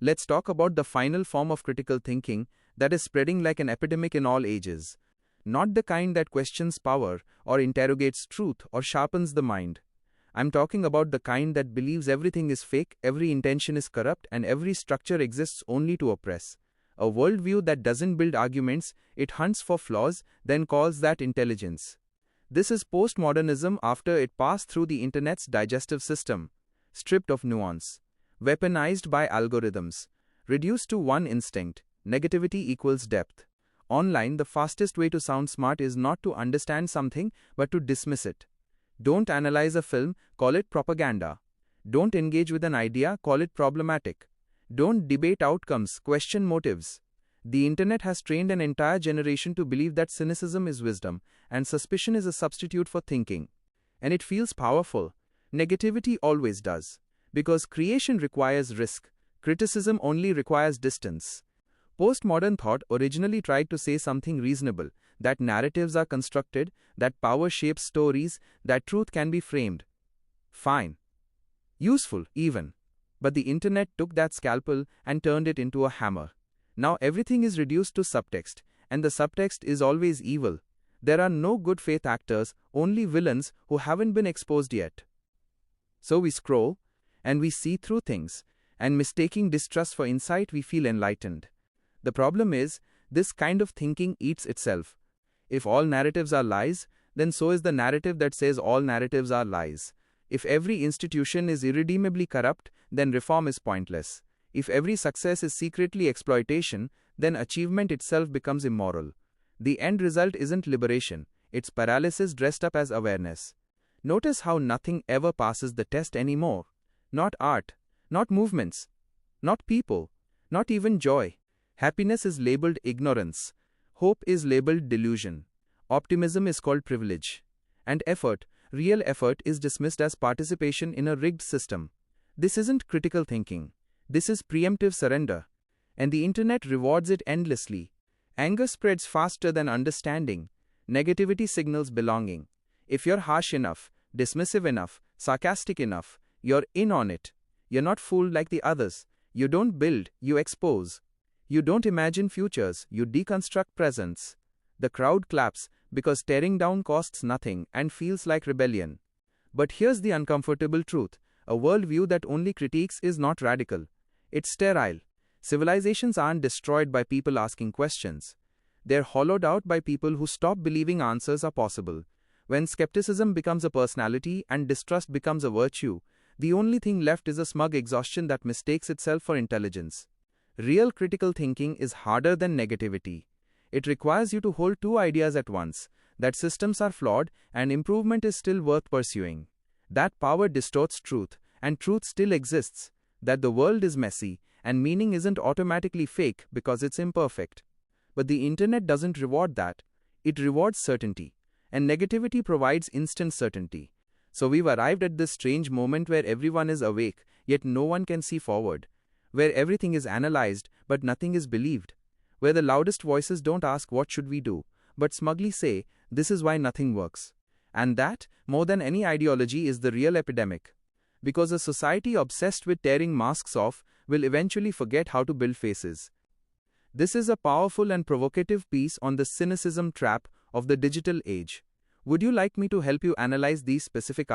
let's talk about the final form of critical thinking that is spreading like an epidemic in all ages. Not the kind that questions power, or interrogates truth, or sharpens the mind. I'm talking about the kind that believes everything is fake, every intention is corrupt, and every structure exists only to oppress. A worldview that doesn't build arguments, it hunts for flaws, then calls that intelligence. This is postmodernism after it passed through the internet's digestive system, stripped of nuance, weaponized by algorithms, reduced to one instinct: negativity equals depth. Online, the fastest way to sound smart is not to understand something, but to dismiss it. Don't analyze a film, call it propaganda. Don't engage with an idea, call it problematic. Don't debate outcomes, question motives. The internet has trained an entire generation to believe that cynicism is wisdom, and suspicion is a substitute for thinking. And it feels powerful. Negativity always does. Because creation requires risk, criticism only requires distance. Postmodern thought originally tried to say something reasonable, that narratives are constructed, that power shapes stories, that truth can be framed. Fine. Useful, even. But the internet took that scalpel and turned it into a hammer. Now everything is reduced to subtext, and the subtext is always evil. There are no good faith actors, only villains who haven't been exposed yet. So we scroll, and we see through things, and mistaking distrust for insight, we feel enlightened. The problem is, this kind of thinking eats itself. If all narratives are lies, then so is the narrative that says all narratives are lies. If every institution is irredeemably corrupt, then reform is pointless. If every success is secretly exploitation, then achievement itself becomes immoral. The end result isn't liberation, it's paralysis dressed up as awareness. Notice how nothing ever passes the test anymore. Not art, not movements, not people, not even joy. Happiness is labeled ignorance. Hope is labeled delusion. Optimism is called privilege. And effort, real effort, is dismissed as participation in a rigged system. This isn't critical thinking. This is preemptive surrender. And the internet rewards it endlessly. Anger spreads faster than understanding. Negativity signals belonging. If you're harsh enough, dismissive enough, sarcastic enough, you're in on it. You're not fooled like the others. You don't build, you expose. You don't imagine futures, you deconstruct presents. The crowd claps because tearing down costs nothing and feels like rebellion. But here's the uncomfortable truth. A worldview that only critiques is not radical. It's sterile. Civilizations aren't destroyed by people asking questions. They're hollowed out by people who stop believing answers are possible. When skepticism becomes a personality and distrust becomes a virtue, the only thing left is a smug exhaustion that mistakes itself for intelligence. Real critical thinking is harder than negativity. It requires you to hold two ideas at once, that systems are flawed and improvement is still worth pursuing. That power distorts truth, and truth still exists. That the world is messy, and meaning isn't automatically fake because it's imperfect. But the internet doesn't reward that. It rewards certainty. And negativity provides instant certainty. So we've arrived at this strange moment where everyone is awake, yet no one can see forward. Where everything is analyzed, but nothing is believed. Where the loudest voices don't ask what should we do, but smugly say, this is why nothing works. And that, more than any ideology, is the real epidemic. Because a society obsessed with tearing masks off will eventually forget how to build faces. This is a powerful and provocative piece on the cynicism trap of the digital age. Would you like me to help you analyze these specific